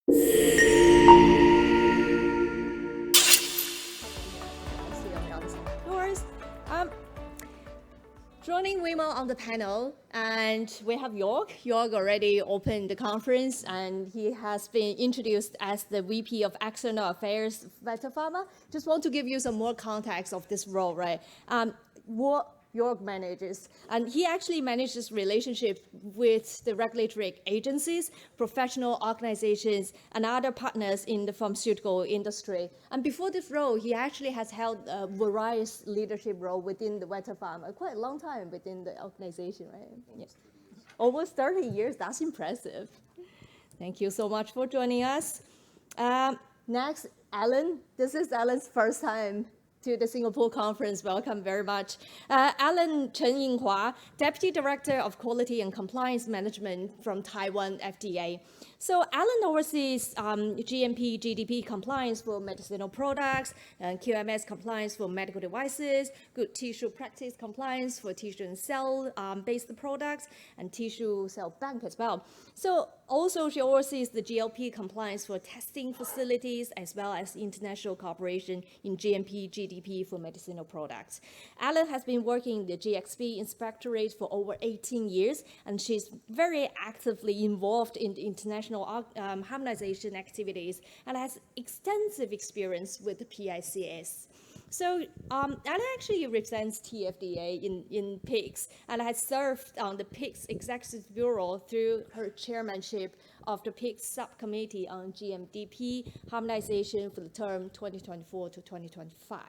No worries. Joining Vimal on the panel, and we have Jörg. Jörg already opened the conference, and he has been introduced as the VP of External Affairs at Pharma. Just want to give you some more context of this role, right? What Jörg manages, and he actually manages relationship with the regulatory agencies, professional organizations, and other partners in the pharmaceutical industry. And before this role, he actually has held various leadership role within the Vector Pharma, quite a long time within the organization, right? Yes. Almost 30 years, that's impressive. Thank you so much for joining us. Next, Alan. This is Alan's first time to the Singapore conference. Welcome very much. Alan Chen Ying-Hua, Deputy Director of Quality and Compliance Management from Taiwan FDA. So Alan oversees GMP, GDP compliance for medicinal products, and QMS compliance for medical devices, good tissue practice compliance for tissue and cell-based products, and tissue cell bank as well. So also she oversees the GLP compliance for testing facilities, as well as international cooperation in GMP, GDP for medicinal products. Alan has been working in the GXP Inspectorate for over 18 years, and she's very actively involved in the international harmonization activities and has extensive experience with the PICS. So Alan actually represents TFDA in PICS and has served on the PICS Executive Bureau through her chairmanship of the PICS Subcommittee on GMDP harmonization for the term 2024 to 2025.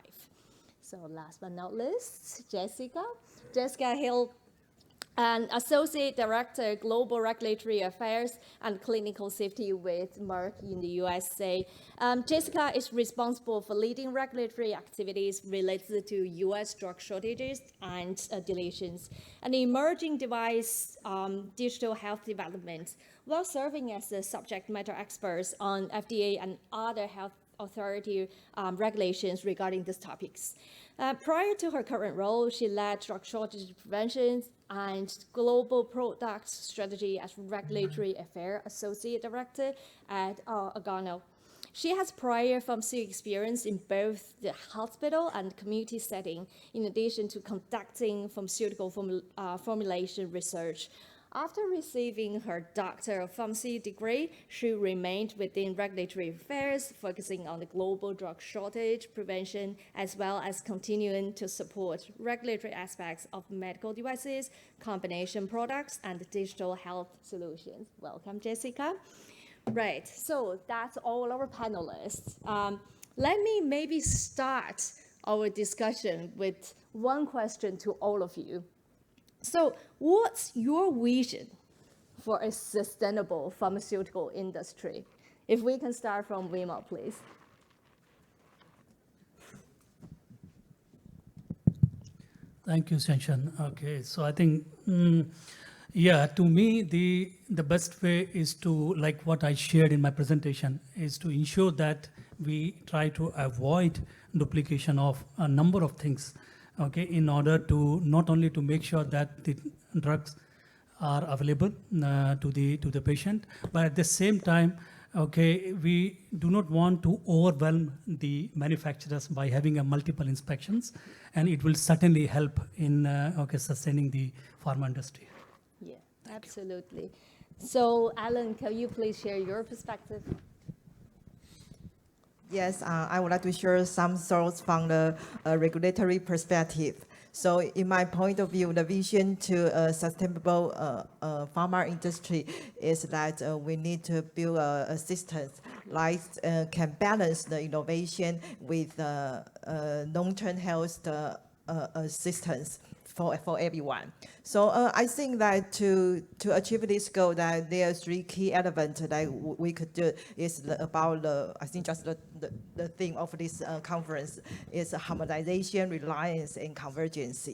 So last but not least, Jessica. Jessica Hale, an Associate Director, Global Regulatory Affairs and Clinical Safety with Merck in the USA. Jessica is responsible for leading regulatory activities related to US drug shortages and deletions, and emerging device digital health development, while serving as the subject matter experts on FDA and other health authority regulations regarding these topics. Prior to her current role, she led drug shortage prevention and global product strategy as Regulatory Affairs Associate Director at Organo. She has prior pharmaceutical experience in both the hospital and community setting, in addition to conducting pharmaceutical formulation research. After receiving her Doctor of Pharmacy degree, she remained within regulatory affairs, focusing on the global drug shortage prevention, as well as continuing to support regulatory aspects of medical devices, combination products, and digital health solutions. Welcome, Jessica. Right, so that's all our panelists. Let me maybe start our discussion with one question to all of you. So what's your vision for a sustainable pharmaceutical industry? If we can start from Vimal, please. Thank you, Chen. Okay, so I think, yeah, to me, the best way is to, like what I shared in my presentation, is to ensure that we try to avoid duplication of a number of things. Okay, in order to not only to make sure that the drugs are available to the patient, but at the same time, okay, we do not want to overwhelm the manufacturers by having a multiple inspections, and it will certainly help in okay, sustaining the pharma industry. Yeah, absolutely. So Alan, can you please share your perspective? Yes, I would like to share some thoughts from the regulatory perspective. So in my point of view, the vision to a sustainable pharma industry is that we need to build a system that can balance the innovation with long-term health systems for everyone. So I think that to achieve this goal, that there are three key elements that we could do. Is about I think just the theme of this conference is harmonization, reliance, and convergence.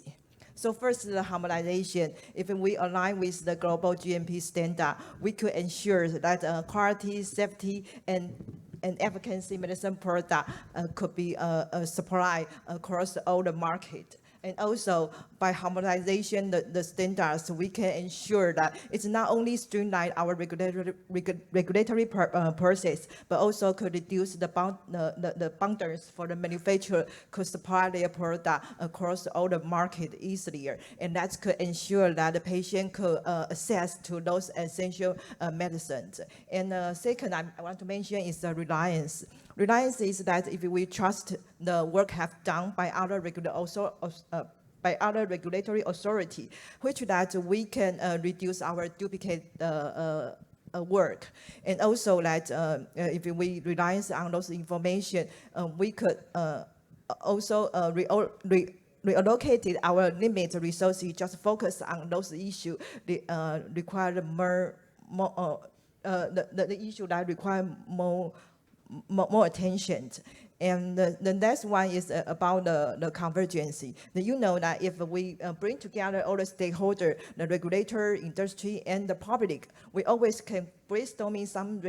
So first, the harmonization. If we align with the global GMP standard, we could ensure that quality, safety, and efficacy medicine product could be supplied across all the market. And also, by harmonization the standards, we can ensure that it's not only streamline our regulatory process, but also could reduce the boundaries for the manufacturer could supply their product across all the market easier, and that could ensure that the patient could access to those essential medicines. And second, I want to mention is the Reliance. Reliance is that if we trust the work have done by other regulatory authority, which that we can reduce our duplicate work. And also that if we rely on those information, we could also reallocate our limited resources, just focus on those issues require the issue that require more attention. And the next one is about the convergence. You know that if we bring together all the stakeholders, the regulator, industry, and the public, we always can brainstorming some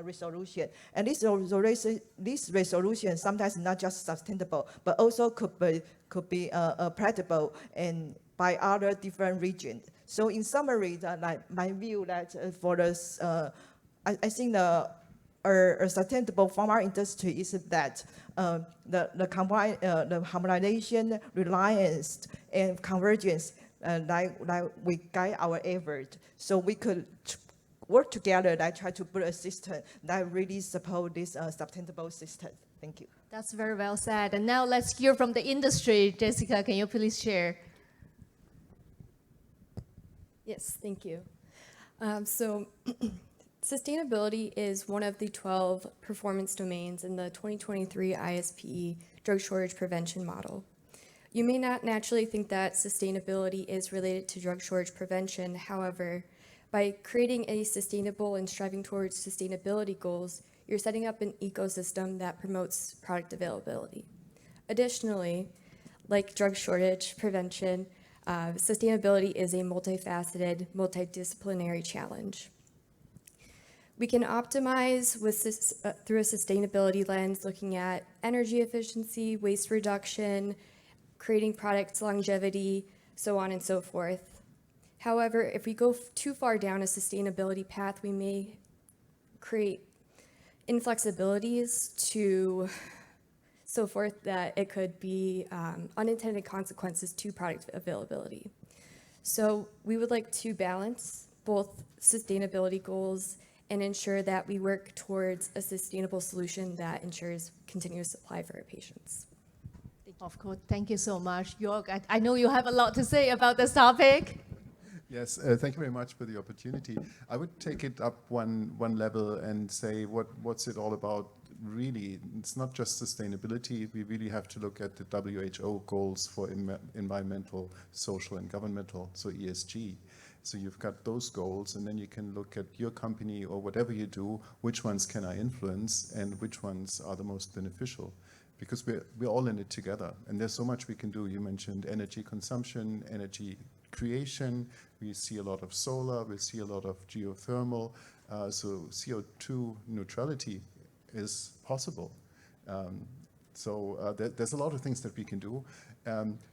resolution. And this resolution sometimes not just sustainable, but also could be practicable and by other different regions. So in summary, like my view that for this, I think a sustainable pharma industry is that the harmonization, reliance, and convergence like we guide our effort. So we could work together that try to build a system that really support this sustainable system. Thank you. That's very well said. And now let's hear from the industry. Jessica, can you please share? Yes, thank you. Sustainability is one of the 12 performance domains in the 2023 ISPE drug shortage prevention model. You may not naturally think that sustainability is related to drug shortage prevention. However, by creating a sustainable and striving towards sustainability goals, you're setting up an ecosystem that promotes product availability. Additionally, like drug shortage prevention, sustainability is a multifaceted, multidisciplinary challenge. We can optimize with through a sustainability lens, looking at energy efficiency, waste reduction, creating product longevity, so on and so forth. However, if we go too far down a sustainability path, we may create inflexibilities to so forth that it could be unintended consequences to product availability. So we would like to balance both sustainability goals and ensure that we work towards a sustainable solution that ensures continuous supply for our patients. Of course, thank you so much. Jörg, I know you have a lot to say about this topic. Yes, thank you very much for the opportunity. I would take it up one level and say what's it all about really. It's not just sustainability. We really have to look at the WHO goals for environmental, social, and governmental, so ESG. So you've got those goals, and then you can look at your company or whatever you do, which ones can I influence and which ones are the most beneficial, because we're all in it together, and there's so much we can do. You mentioned energy consumption, energy creation. We see a lot of solar, we see a lot of geothermal, so CO2 neutrality is possible. There's a lot of things that we can do.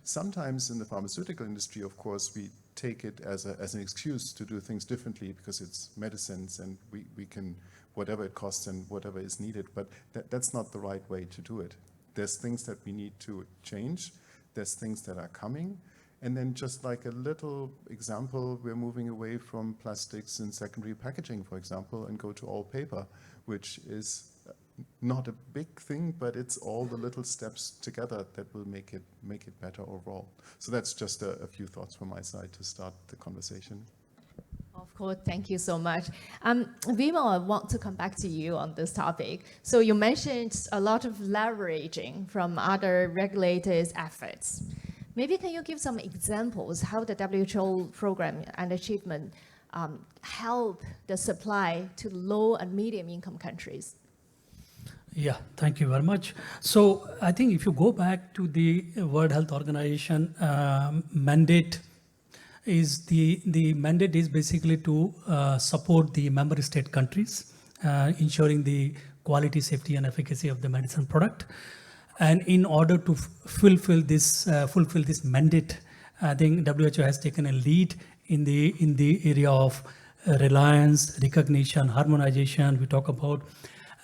Sometimes in the pharmaceutical industry, of course, we take it as an excuse to do things differently because it's medicines and we can, whatever it costs and whatever is needed, but that's not the right way to do it. There's things that we need to change, there's things that are coming, and then just like a little example, we're moving away from plastics in secondary packaging, for example, and go to all paper, which is not a big thing, but it's all the little steps together that will make it better overall. So that's just a few thoughts from my side to start the conversation. Of course, thank you so much. Vimal, I want to come back to you on this topic. So you mentioned a lot of leveraging from other regulators' efforts. Maybe can you give some examples how the WHO program and achievement help the supply to low and medium income countries? Yeah, thank you very much. So I think if you go back to the World Health Organization mandate, the mandate is basically to support the member state countries, ensuring the quality, safety, and efficacy of the medicine product. And in order to fulfill this mandate, I think WHO has taken a lead in the area of reliance, recognition, harmonization we talk about.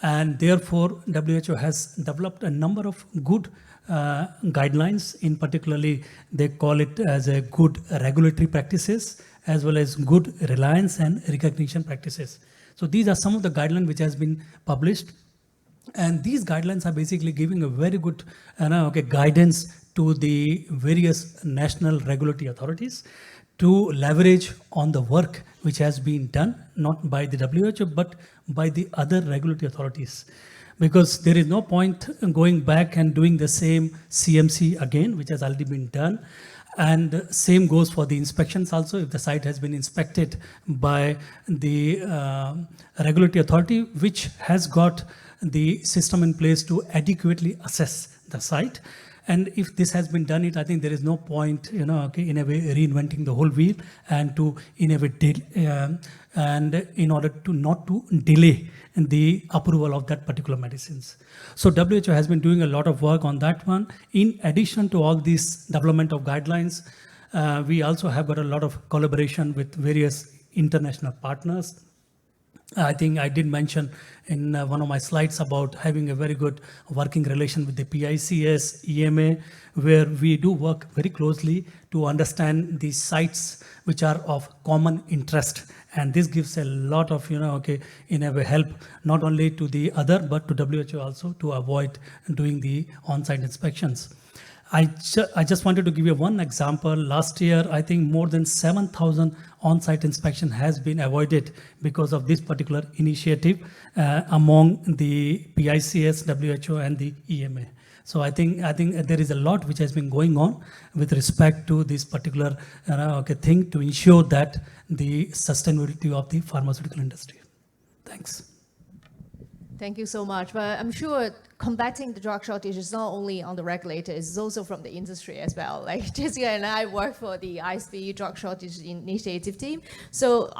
And therefore, WHO has developed a number of good guidelines. In particularly, they call it as a good regulatory practices, as well as good reliance and recognition practices. So these are some of the guidelines which has been published. And these guidelines are basically giving a very good guidance to the various national regulatory authorities to leverage on the work which has been done, not by the WHO, but by the other regulatory authorities. Because there is no point going back and doing the same CMC again, which has already been done. And same goes for the inspections also. If the site has been inspected by the regulatory authority, which has got the system in place to adequately assess the site. And if this has been done, I think there is no point, in a way reinventing the whole wheel and to, in a way, and in order to not to delay the approval of that particular medicines. So WHO has been doing a lot of work on that one. In addition to all these development of guidelines, we also have got a lot of collaboration with various international partners. I think I did mention in one of my slides about having a very good working relation with the PICS, EMA, where we do work very closely to understand the sites which are of common interest. And this gives a lot of, in a way help, not only to the other, but to WHO also to avoid doing the on-site inspections. I just wanted to give you one example. Last year, I think more than 7,000 on-site inspection has been avoided because of this particular initiative among the PICS, WHO, and the EMA. So I think there is a lot which has been going on with respect to this particular thing to ensure that the sustainability of the pharmaceutical industry. Thanks. Thank you so much. But I'm sure combating the drug shortage is not only on the regulator, it's also from the industry as well. Like Jessica and I work for the ISPE drug shortage initiative team. So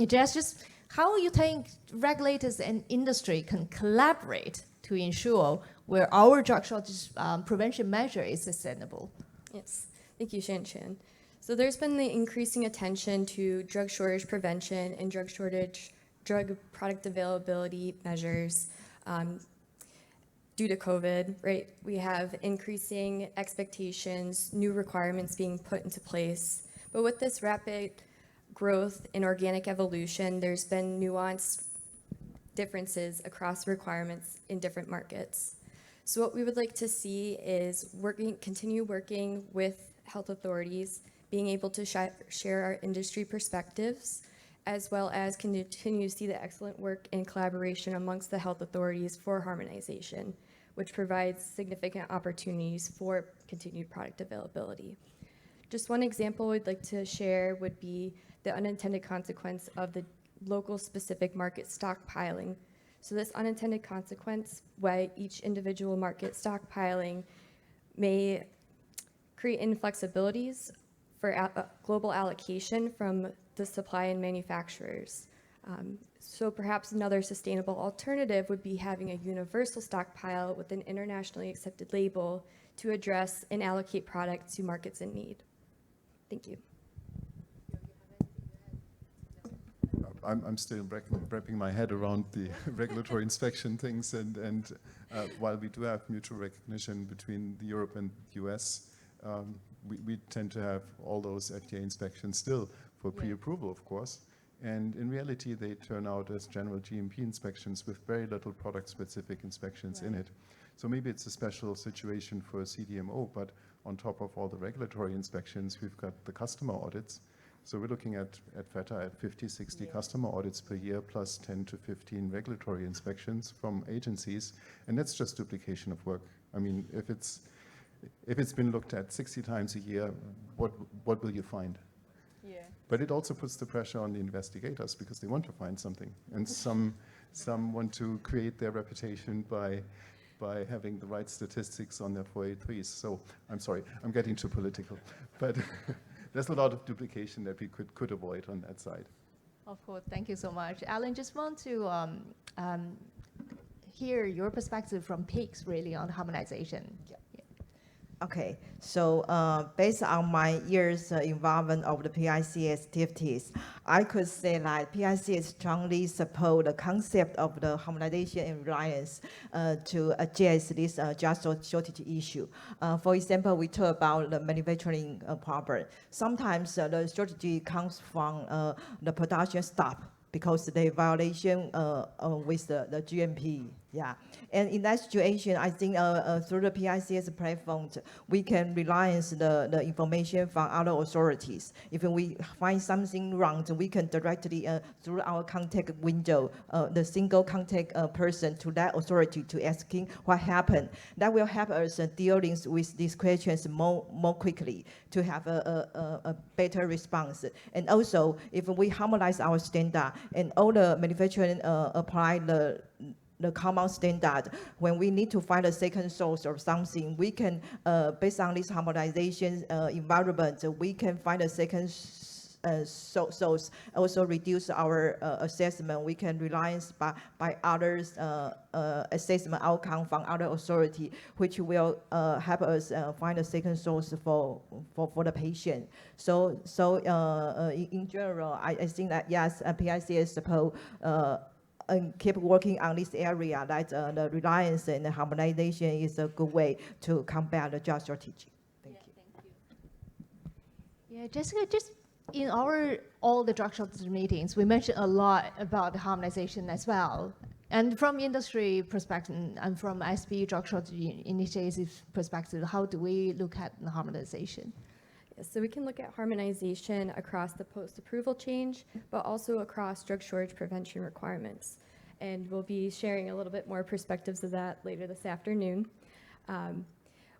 Jess, just how you think regulators and industry can collaborate to ensure where our drug shortage prevention measure is sustainable? Yes, thank you, Chen. So there's been the increasing attention to drug shortage prevention and drug product availability measures due to COVID, right? We have increasing expectations, new requirements being put into place. But with this rapid growth in organic evolution, there's been nuanced differences across requirements in different markets. So what we would like to see is continue working with health authorities, being able to share our industry perspectives, as well as continue to see the excellent work in collaboration amongst the health authorities for harmonization, which provides significant opportunities for continued product availability. Just one example we'd like to share would be the unintended consequence of the local specific market stockpiling. So this unintended consequence, why each individual market stockpiling may create inflexibilities for global allocation from the supply and manufacturers. So perhaps another sustainable alternative would be having a universal stockpile with an internationally accepted label to address and allocate products to markets in need. Thank you. I'm still wrapping my head around the regulatory inspection things, and while we do have mutual recognition between Europe and the US, we tend to have all those FDA inspections still for pre-approval, of course. And in reality, they turn out as general GMP inspections with very little product-specific inspections in it. So maybe it's a special situation for a CDMO, but on top of all the regulatory inspections, we've got the customer audits. So we're looking at FETA at 50, 60 customer audits per year, plus 10 to 15 regulatory inspections from agencies. And that's just duplication of work. I mean, if it's been looked at 60 times a year, what will you find? Yeah. But it also puts the pressure on the investigators because they want to find something. And some want to create their reputation by having the right statistics on their 483s. So I'm sorry, I'm getting too political. But there's a lot of duplication that we could avoid on that side. Of course, thank you so much. Alan, just want to hear your perspective from PICS really on harmonization. Yeah. Okay, so based on my years involvement of the PICS activities, I could say that PICS strongly support the concept of the harmonization and reliance to address this just shortage issue. For example, we talk about the manufacturing problem. Sometimes the shortage comes from the production stop because the violation with the GMP. Yeah, and in that situation, I think through the PICS platform, we can rely on the information from other authorities. If we find something wrong, we can directly, through our contact window, the single contact person to that authority to asking what happened. That will help us dealing with these questions more quickly to have a better response. And also, if we harmonize our standard and all the manufacturing apply the common standard, when we need to find a second source or something, we can, based on this harmonization environment, we can find a second source, also reduce our assessment. We can rely by others' assessment outcome from other authority, which will help us find a second source for the patient. So in general, I think that yes, PICS support and keep working on this area, that the reliance and the harmonization is a good way to combat the drug shortage. Thank you. Thank you. Yeah, Jessica, just in all the drug shortage meetings, we mentioned a lot about the harmonization as well. And from industry perspective and from ISPE drug shortage initiative perspective, how do we look at the harmonization? So we can look at harmonization across the post-approval change, but also across drug shortage prevention requirements. And we'll be sharing a little bit more perspectives of that later this afternoon.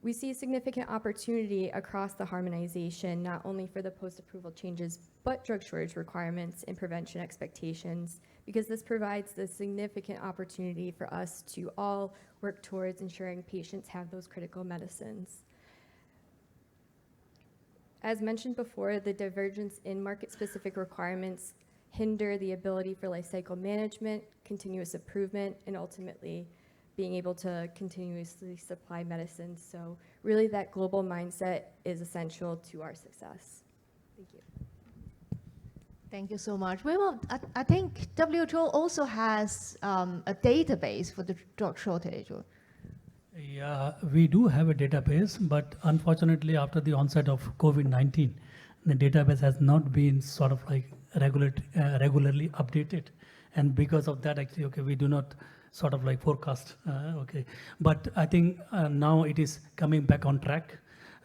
We see significant opportunity across the harmonization, not only for the post-approval changes, but drug shortage requirements and prevention expectations, because this provides the significant opportunity for us to all work towards ensuring patients have those critical medicines. As mentioned before, the divergence in market-specific requirements hinder the ability for life cycle management, continuous improvement, and ultimately being able to continuously supply medicines. So really that global mindset is essential to our success. Thank you. Thank you so much. I think WHO also has a database for the drug shortage. Yeah, we do have a database, but unfortunately after the onset of COVID-19, the database has not been sort of like regularly updated. And because of that, actually, okay, we do not sort of like forecast, okay. But I think now it is coming back on track,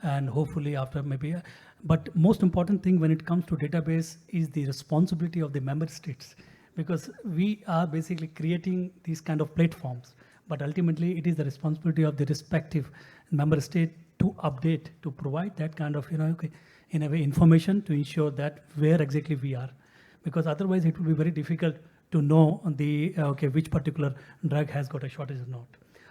and hopefully after maybe, but most important thing when it comes to database is the responsibility of the member states, because we are basically creating these kind of platforms. But ultimately, it is the responsibility of the respective member state to update, to provide that kind of, okay, in a way, information to ensure that where exactly we are. Because otherwise, it will be very difficult to know okay, which particular drug has got a shortage or not.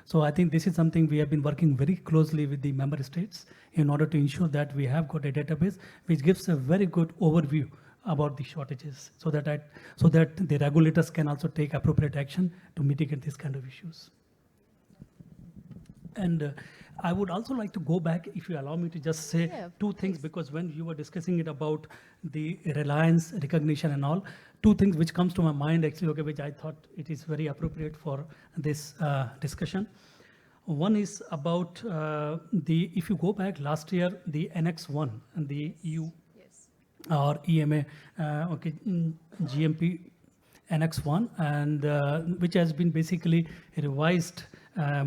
So I think this is something we have been working very closely with the member states in order to ensure that we have got a database which gives a very good overview about the shortages, so that the regulators can also take appropriate action to mitigate these kind of issues. And I would also like to go back, if you allow me to just say two things, because when you were discussing it about the reliance, recognition and all, two things which comes to my mind actually, okay, which I thought it is very appropriate for this discussion. One is about if you go back last year, the Annex 1 and the EU or EMA, okay, GMP Annex 1, and which has been basically revised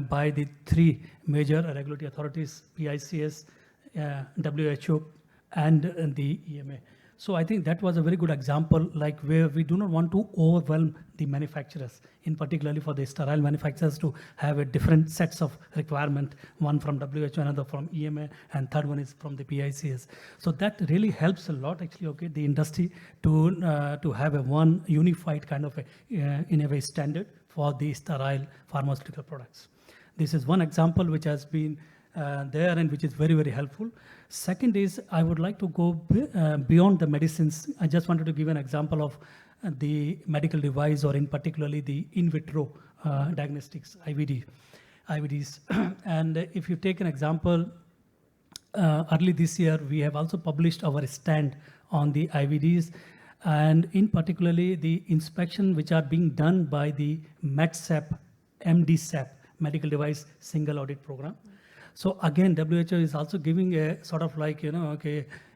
by the three major regulatory authorities, PICS, WHO, and the EMA. So I think that was a very good example, like where we do not want to overwhelm the manufacturers, in particularly for the sterile manufacturers to have a different sets of requirement, one from WHO, another from EMA, and third one is from the PICS. So that really helps a lot, actually, okay, the industry to have a one unified kind of in a way standard for the sterile pharmaceutical products. This is one example which has been there and which is very, very helpful. Second is, I would like to go beyond the medicines. I just wanted to give an example of the medical device, or in particularly the in vitro diagnostics, IVDs. And if you take an example, early this year, we have also published our stand on the IVDs, and in particularly the inspection which are being done by the MedSAP, MDSAP, Medical Device Single Audit Program. So again, WHO is also giving a sort of like,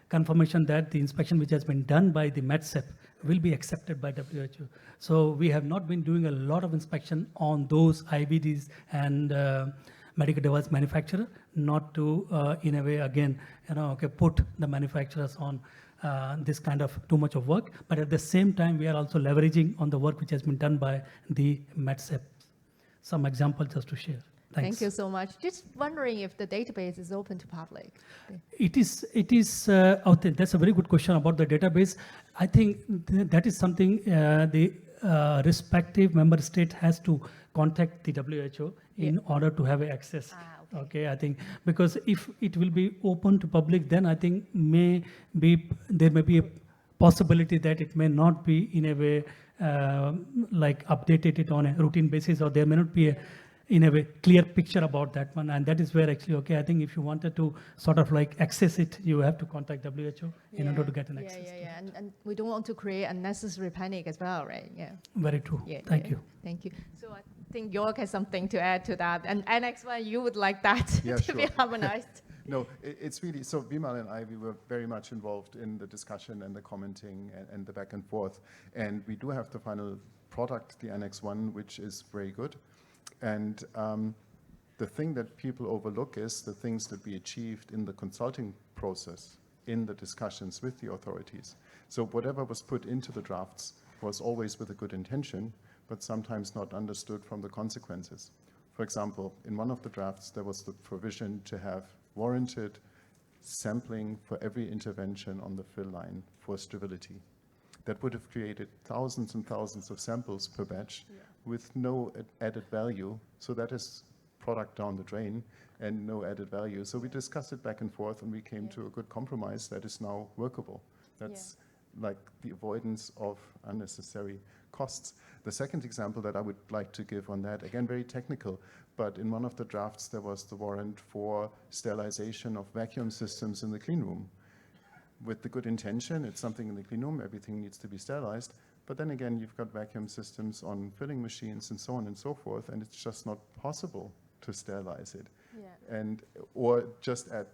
confirmation that the inspection which has been done by the MedSAP will be accepted by WHO. So we have not been doing a lot of inspection on those IVDs and medical device manufacturer, not to, in a way, again, put the manufacturers on this kind of too much of work. But at the same time, we are also leveraging on the work which has been done by the MedSAP. Some examples just to share. Thanks. Thank you so much. Just wondering if the database is open to public. It is out there. That's a very good question about the database. I think that is something the respective member state has to contact the WHO in order to have access. Okay, I think because if it will be open to public, then I think there may be a possibility that it may not be in a way like updated it on a routine basis, or there may not be a in a way clear picture about that one, and that is where actually, okay, I think if you wanted to sort of like access it, you have to contact WHO in order to get an access. Yeah. And we don't want to create unnecessary panic as well, right? Yeah. Very true. Thank you. Thank you. So I think Jörg has something to add to that, and Annex 1, you would like that to be harmonized. No, it's really, so Vimal and I, we were very much involved in the discussion and the commenting and the back and forth. And we do have the final product, the Annex 1, which is very good. And the thing that people overlook is the things that we achieved in the consulting process, in the discussions with the authorities. So whatever was put into the drafts was always with a good intention, but sometimes not understood from the consequences. For example, in one of the drafts, there was the provision to have warranted sampling for every intervention on the fill line for sterility. That would have created thousands and thousands of samples per batch with no added value. So that is product down the drain and no added value. So we discussed it back and forth, and we came to a good compromise that is now workable. That's like the avoidance of unnecessary costs. The second example that I would like to give on that, again, very technical, but in one of the drafts, there was the warrant for sterilization of vacuum systems in the clean room. With the good intention, it's something in the clean room, everything needs to be sterilized. But then again, you've got vacuum systems on filling machines and so on and so forth, and it's just not possible to sterilize it. Or just at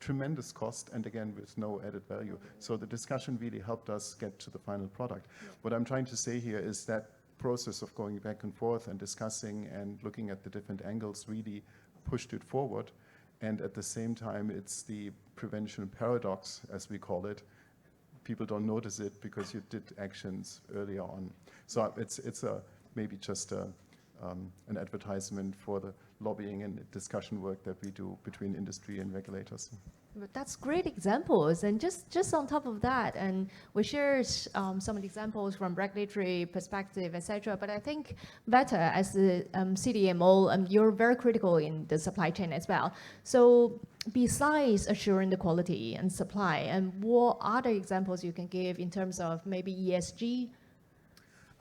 tremendous cost, and again, with no added value. So the discussion really helped us get to the final product. What I'm trying to say here is that process of going back and forth and discussing and looking at the different angles really pushed it forward. And at the same time, it's the prevention paradox, as we call it. People don't notice it because you did actions earlier on. So it's maybe just an advertisement for the lobbying and discussion work that we do between industry and regulators. But that's great examples, and just on top of that, and we shared some examples from regulatory perspective, etc. But I think better as the CDMO, you're very critical in the supply chain as well. So besides assuring the quality and supply, and what other examples you can give in terms of maybe ESG?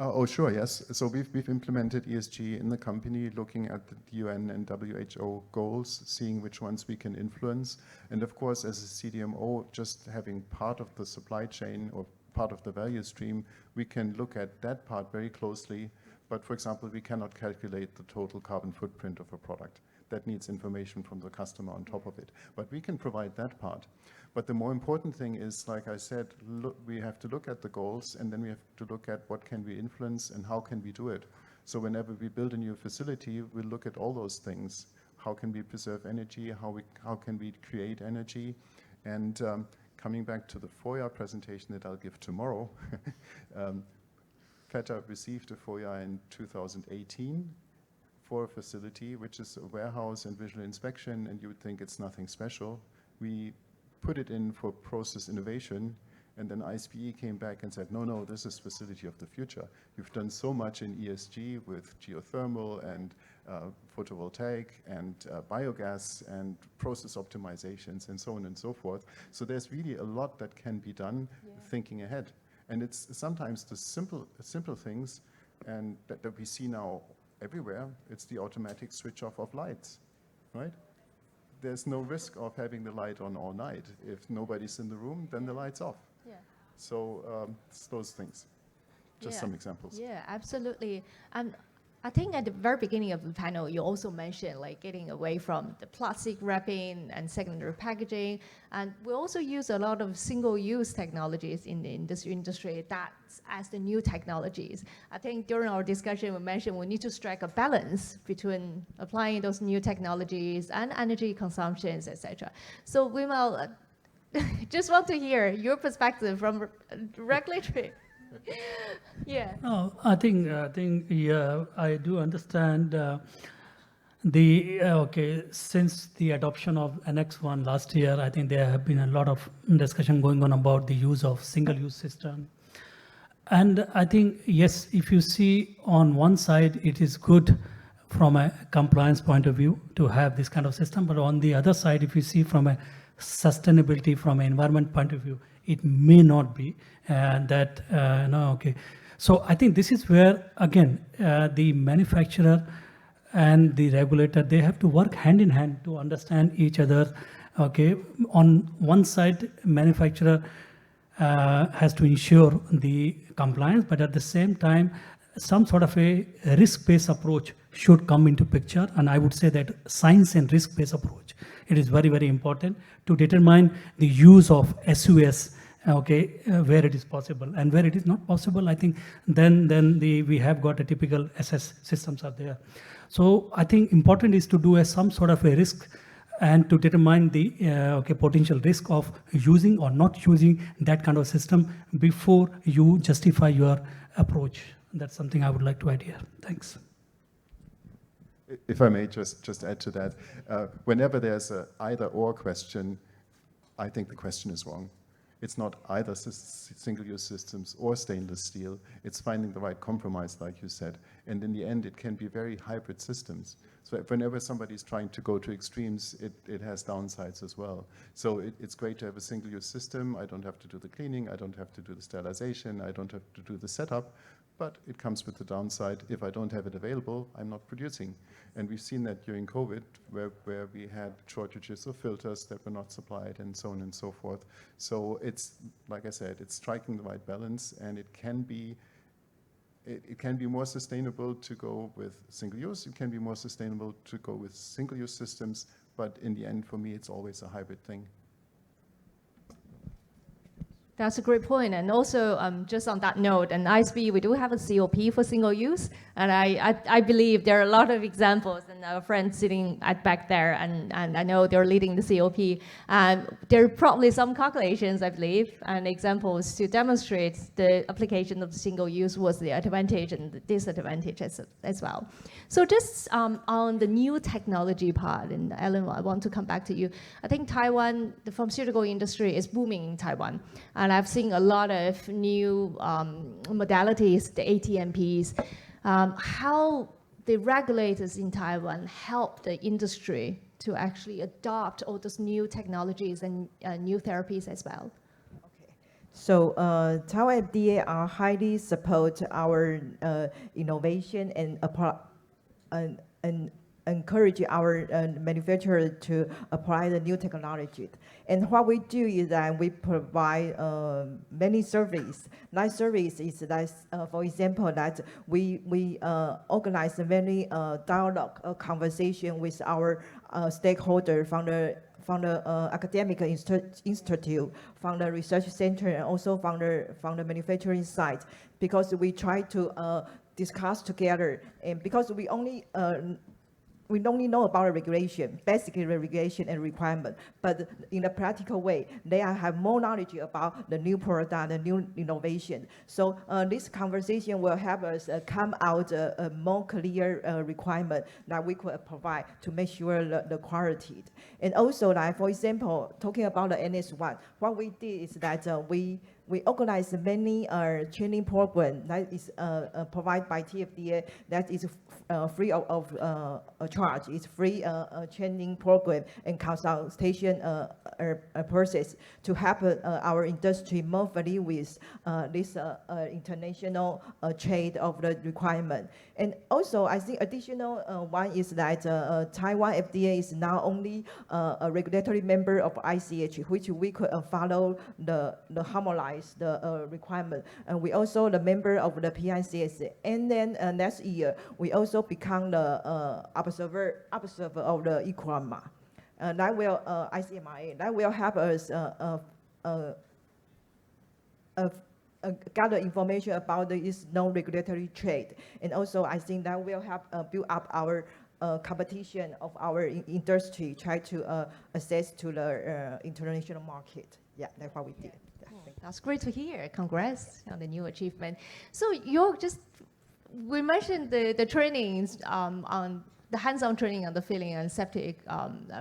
Oh, sure, yes. So we've implemented ESG in the company, looking at the UN and WHO goals, seeing which ones we can influence. And of course, as a CDMO, just having part of the supply chain or part of the value stream, we can look at that part very closely. But for example, we cannot calculate the total carbon footprint of a product. That needs information from the customer on top of it. But we can provide that part. But the more important thing is, like I said, we have to look at the goals, and then we have to look at what can we influence and how can we do it. So whenever we build a new facility, we'll look at all those things. How can we preserve energy? How can we create energy? And coming back to the FOIA presentation that I'll give tomorrow, FETA received a FOIA in 2018 for a facility, which is a warehouse and visual inspection, and you would think it's nothing special. We put it in for process innovation, and then ISPE came back and said, no, this is facility of the future. You've done so much in ESG with geothermal and photovoltaic and biogas and process optimizations and so on and so forth. So there's really a lot that can be done thinking ahead. And it's sometimes the simple things and that we see now everywhere. It's the automatic switch off of lights, right? there's no risk of having the light on all night. If nobody's in the room, then the light's off. Yeah. So it's those things. Just some examples. Yeah, absolutely. And I think at the very beginning of the panel, you also mentioned like getting away from the plastic wrapping and secondary packaging. And we also use a lot of single-use technologies in the industry that's as the new technologies. I think during our discussion, we mentioned we need to strike a balance between applying those new technologies and energy consumptions, etc. So Vimal, just want to hear your perspective from regulatory. Yeah. No, I think, yeah, I do understand okay, since the adoption of Annex 1 last year, I think there have been a lot of discussion going on about the use of single-use system. And I think, yes, if you see on one side, it is good from a compliance point of view to have this kind of system, but on the other side, if you see from a sustainability, from an environment point of view, it may not be that, no, okay. So I think this is where, again, the manufacturer and the regulator, they have to work hand in hand to understand each other, okay. On one side, manufacturer has to ensure the compliance, but at the same time, some sort of a risk-based approach should come into picture. And I would say that science and risk-based approach, it is very, very important to determine the use of SUS, okay, where it is possible. And where it is not possible, I think then we have got a typical SS systems are there. So I think important is to do some sort of a risk and to determine the potential risk of using or not using that kind of system before you justify your approach. That's something I would like to add here. Thanks. If I may just add to that, whenever there's a either or question, I think the question is wrong. It's not either single-use systems or stainless steel. It's finding the right compromise, like you said. And in the end, it can be very hybrid systems. So whenever somebody's trying to go to extremes, it has downsides as well. So it's great to have a single-use system. I don't have to do the cleaning. I don't have to do the sterilization. I don't have to do the setup. But it comes with the downside. If I don't have it available, I'm not producing. And we've seen that during COVID, where we had shortages of filters that were not supplied and so on and so forth. So it's, like I said, it's striking the right balance, and it can be more sustainable to go with single-use. It can be more sustainable to go with single-use systems. But in the end, for me, it's always a hybrid thing. That's a great point. And also, just on that note, in ISPE, we do have a COP for single use. And I believe there are a lot of examples, and our friends sitting at back there, and I know they're leading the COP. And there are probably some calculations, I believe, and examples to demonstrate the application of the single use was the advantage and the disadvantage as well. So just on the new technology part, and Ellen, I want to come back to you. I think Taiwan, the pharmaceutical industry is booming in Taiwan. And I've seen a lot of new modalities, the ATMPs, how the regulators in Taiwan help the industry to actually adopt all those new technologies and new therapies as well. Okay. So Taiwan FDA are highly support our innovation and encourage our manufacturer to apply the new technology. And what we do is that we provide many services. Nice service is that, for example, that we organize many dialogue, conversation with our stakeholder from the academic institute, from the research center, and also from the manufacturing site, because we try to discuss together, and because we only know about the regulation, basically the regulation and requirement, but in a practical way, they have more knowledge about the new product, the new innovation. So this conversation will help us come out a more clear requirement that we could provide to make sure the quality. And also, like for example, talking about the NS1, what we did is that we we organize many training program that is provided by TFDA that is free of charge. It's free training program and consultation process to help our industry more familiar with this international trade of the requirement. And also, I think additional one is that Taiwan FDA is now only a regulatory member of ICH, which we could follow the harmonize the requirement. And we also the member of the PICS. And then next year, we also become the observer of the ICRAMA. That will ICMIA. That will help us gather information about this non-regulatory trade. And also, I think that will help build up our competition of our industry, try to access to the international market. Yeah, that's what we did. Yeah, that's great to hear. Congrats on the new achievement. So Jörg, we mentioned the trainings on the hands-on training on the filling and septic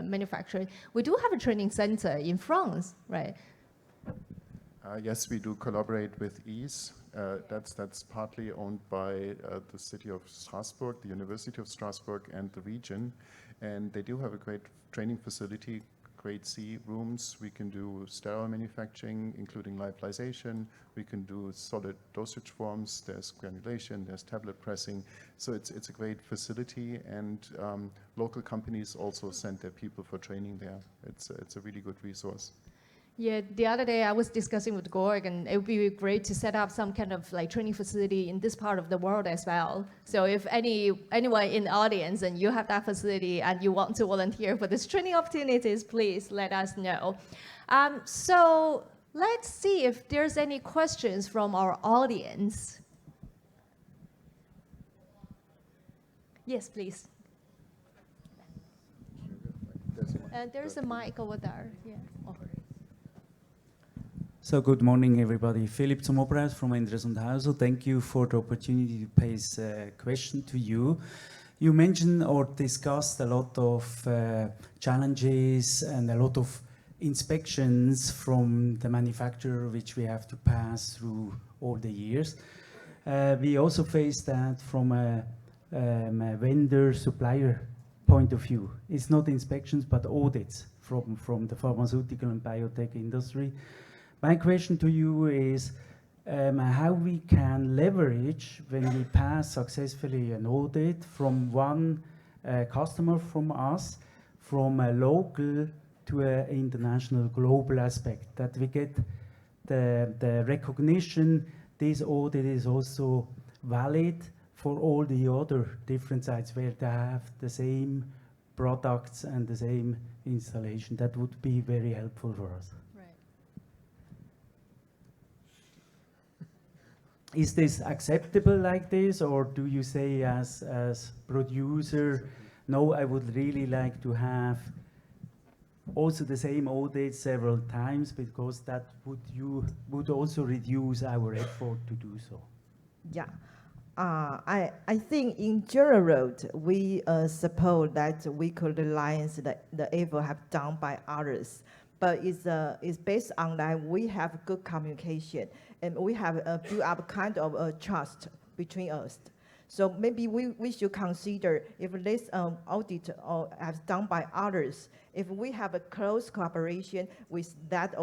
manufacturing. We do have a training center in France, right? Yes, we do collaborate with EASE. That's partly owned by the city of Strasbourg, the University of Strasbourg, and the region. And they do have a great training facility, grade C rooms. We can do sterile manufacturing, including lyophilization. We can do solid dosage forms. There's granulation, there's tablet pressing. So it's a great facility, and local companies also send their people for training there. It's a really good resource. Yeah, the other day I was discussing with Jörg, and it would be great to set up some kind of like training facility in this part of the world as well. So if anyone in the audience and you have that facility and you want to volunteer for this training opportunities, please let us know. So let's see if there's any questions from our audience. Yes, please. There's a mic over there. Yeah. Oh. So good morning, everybody. Philipp zum Oberhaus from Endres und Hauser. Thank you for the opportunity to pose a question to you. You mentioned or discussed a lot of challenges and a lot of inspections from the manufacturer which we have to pass through all the years. We also face that from a vendor-supplier point of view. It's not inspections, but audits from the pharmaceutical and biotech industry. My question to you is how we can leverage when we pass successfully an audit from one customer from us, from a local to an international global aspect, that we get the recognition this audit is also valid for all the other different sites where they have the same products and the same installation. That would be very helpful for us. Is this acceptable like this, or do you say as producer, no, I would really like to have also the same audit several times, because that would also reduce our effort to do so? Yeah. I think in general, we suppose that we could rely on the effort have done by others. But it's based on that we have good communication, and we have built up kind of a trust between us. So maybe we should consider if this audit has done by others, if we have a close collaboration with that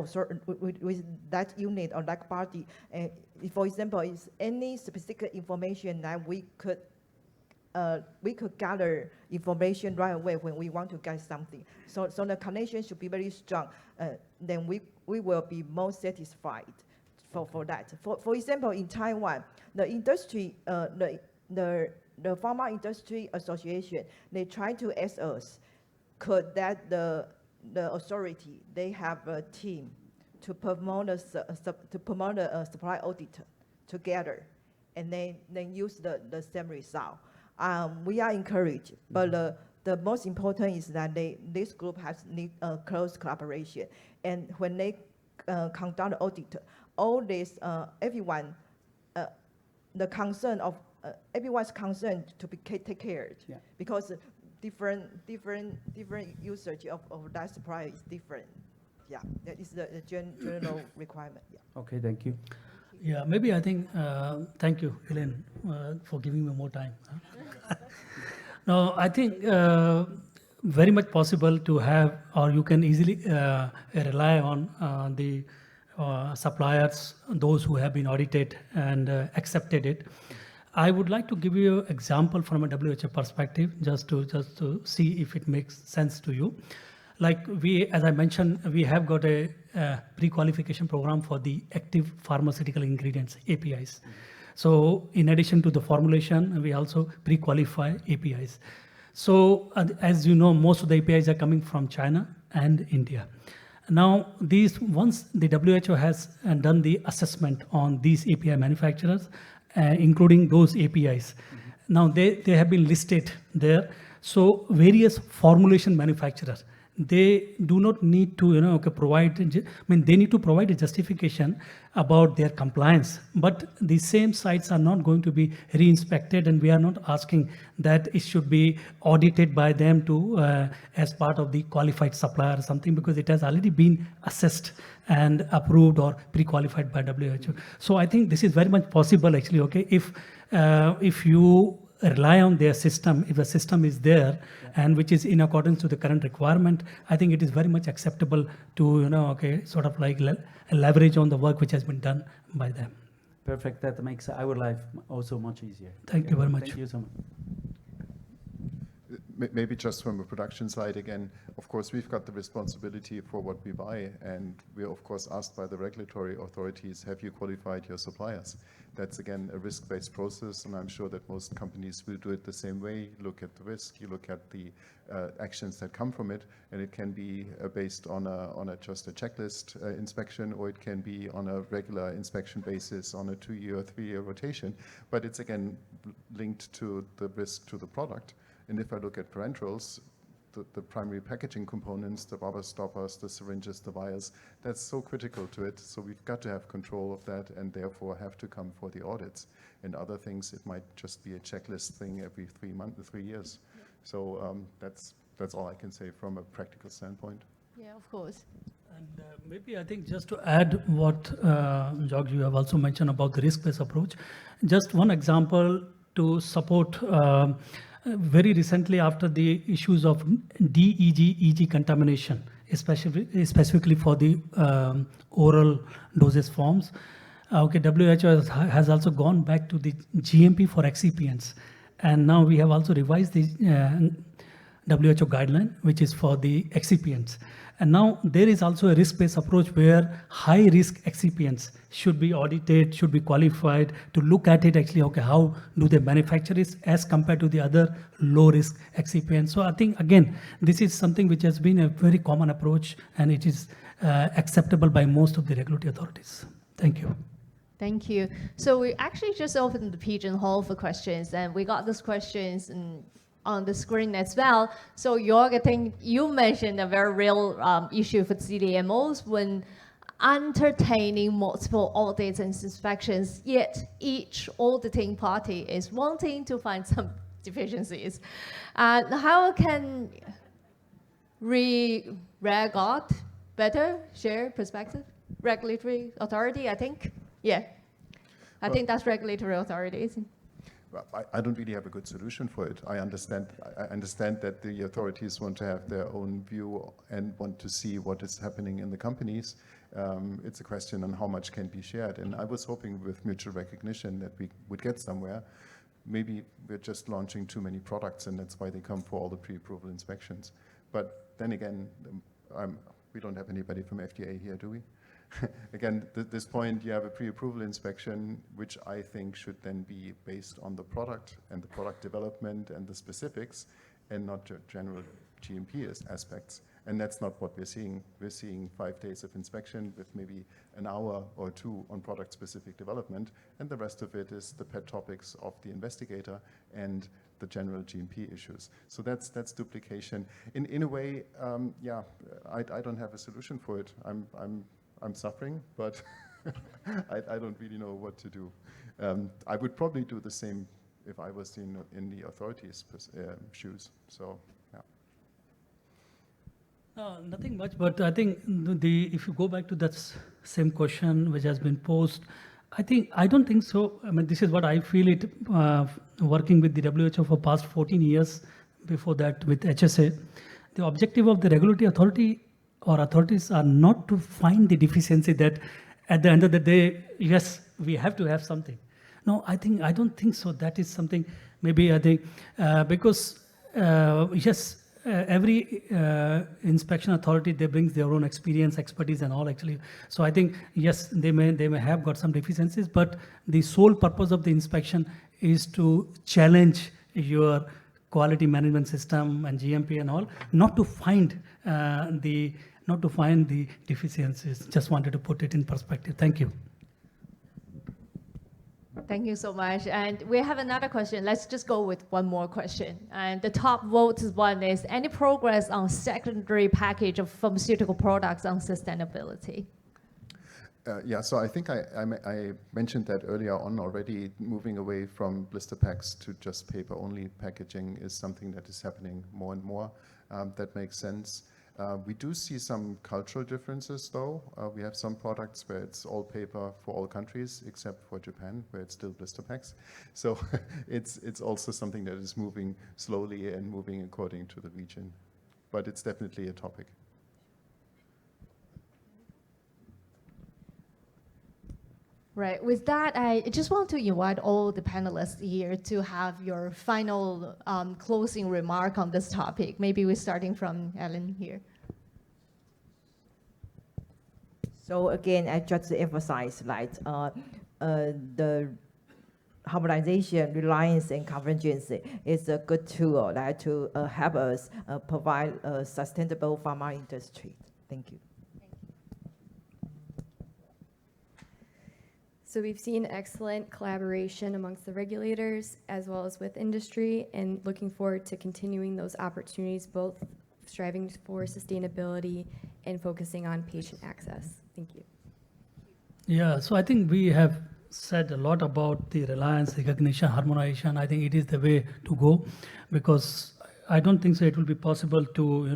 with that unit or that party, for example, is any specific information that we could gather information right away when we want to get something. So the connection should be very strong. Then we will be more satisfied for that. For example, in Taiwan, the industry, the Pharma Industry Association, they try to ask us, could that the authority, they have a team to promote a supply audit together, and then use the same result. We are encouraged, but the most important is that this group has need close collaboration. And when they conduct the audit, all this, everyone, the concern of everyone's concerned to be taken care of, because different usage of that supply is different. Yeah, that is the general requirement. Yeah. Okay, thank you. Yeah, maybe I think, thank you, Elaine, for giving me more time. No, I think very much possible to have, or you can easily rely on the suppliers, those who have been audited and accepted it. I would like to give you an example from a WHO perspective, just to see if it makes sense to you. Like as I mentioned, we have got a pre-qualification program for the active pharmaceutical ingredients, APIs. So in addition to the formulation, we also pre-qualify APIs. So as you know, most of the APIs are coming from China and India. Now, once the WHO has done the assessment on these API manufacturers, including those APIs, now they have been listed there. So various formulation manufacturers, they do not need to provide, they need to provide a justification about their compliance, but the same sites are not going to be re-inspected, and we are not asking that it should be audited by them to as part of the qualified supplier or something, because it has already been assessed and approved or pre-qualified by WHO. So I think this is very much possible actually, okay, if you rely on their system, if a system is there and which is in accordance to the current requirement, I think it is very much acceptable to, sort of like leverage on the work which has been done by them. Perfect, that makes our life also much easier. Thank you very much. Thank you so much. Maybe just from a production side again, of course, we've got the responsibility for what we buy, and we're of course asked by the regulatory authorities, have you qualified your suppliers? That's again a risk-based process, and I'm sure that most companies will do it the same way. You look at the risk, you look at the actions that come from it, and it can be based on just a checklist inspection, or it can be on a regular inspection basis on a 2-year or 3-year rotation. But it's again linked to the risk to the product. And if I look at parenterals, the primary packaging components, the rubber stoppers, the syringes, the vials, that's so critical to it. So we've got to have control of that, and therefore have to come for the audits. And other things, it might just be a checklist thing every 3 years. Yeah. So that's all I can say from a practical standpoint. Yeah, of course. And maybe I think just to add what Jörg, you have also mentioned about the risk-based approach, just one example to support. Very recently, after the issues of DEG, EG contamination, specifically for the oral dosage forms, WHO has also gone back to the GMP for excipients. And now we have also revised the WHO guideline, which is for the excipients. And now there is also a risk-based approach where high-risk excipients should be audited, should be qualified to look at it actually, okay, how do they manufacture it as compared to the other low-risk excipients. So I think, again, this is something which has been a very common approach, and it is acceptable by most of the regulatory authorities. Thank you. Thank you. So we actually just opened the pigeonhole for questions, and we got those questions on the screen as well. So Jörg, I think you mentioned a very real issue for CDMOs when entertaining multiple audits and inspections, yet each auditing party is wanting to find some deficiencies. How can we regard better share perspective? Regulatory authority, I think. Yeah. I think that's regulatory authorities. I don't really have a good solution for it. I understand that the authorities want to have their own view and want to see what is happening in the companies. It's a question on how much can be shared. And I was hoping with mutual recognition that we would get somewhere. Maybe we're just launching too many products, and that's why they come for all the pre-approval inspections. But then again, we don't have anybody from FDA here, do we? Again, at this point, you have a pre-approval inspection, which I think should then be based on the product and the product development and the specifics, and not general GMP aspects. And that's not what we're seeing. We're seeing 5 days of inspection with maybe an hour or 2 on product-specific development, and the rest of it is the pet topics of the investigator and the general GMP issues. So that's duplication. In a way, yeah, I don't have a solution for it. I'm suffering, but I don't really know what to do. I would probably do the same if I was in the authorities' shoes. So, yeah. Nothing much, but I think if you go back to that same question which has been posed, I don't think so. I mean, this is what I feel it, working with the WHO for past 14 years, before that with HSA. The objective of the regulatory authority or authorities are not to find the deficiency that at the end of the day, yes, we have to have something. No, I don't think so. That is something, maybe I think, because yes, every inspection authority, they bring their own experience, expertise and all actually. So I think, yes, they may have got some deficiencies, but the sole purpose of the inspection is to challenge your quality management system and GMP and all, not to find the deficiencies. Just wanted to put it in perspective. Thank you. Thank you so much. And we have another question. Let's just go with one more question. And the top voted one is, any progress on secondary package of pharmaceutical products on sustainability? Yeah, so I think I mentioned that earlier on already. Moving away from blister packs to just paper-only packaging is something that is happening more and more. That makes sense. We do see some cultural differences, though. We have some products where it's all paper for all countries, except for Japan, where it's still blister packs. So it's also something that is moving slowly and moving according to the region. But it's definitely a topic. Right. With that, I just want to invite all the panelists here to have your final closing remark on this topic. Maybe we're starting from Ellen here. So again, I just emphasize like the harmonization, reliance, and convergence is a good tool to help us provide a sustainable pharma industry. Thank you. So we've seen excellent collaboration amongst the regulators as well as with industry, and looking forward to continuing those opportunities, both striving for sustainability and focusing on patient access. Thank you. Yeah, so I think we have said a lot about the reliance, recognition, harmonization. I think it is the way to go, because I don't think so it will be possible to,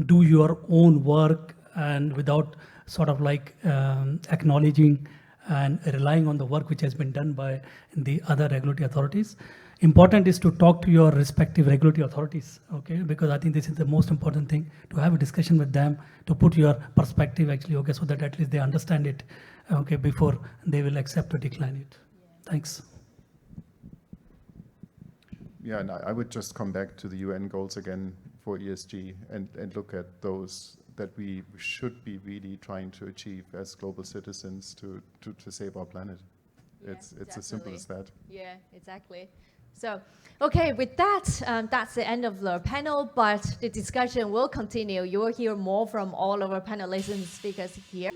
do your own work and without sort of like acknowledging and relying on the work which has been done by the other regulatory authorities. Important is to talk to your respective regulatory authorities, okay? Because I think this is the most important thing, to have a discussion with them, to put your perspective actually, okay, so that at least they understand it, okay, before they will accept or decline it. Yeah. Thanks. Yeah, and I would just come back to the UN goals again for ESG and look at those that we should be really trying to achieve as global citizens to save our planet. Yeah, it's as simple as that. Yeah, exactly. So, okay, with that, that's the end of the panel, but the discussion will continue. You will hear more from all of our panelists and speakers here.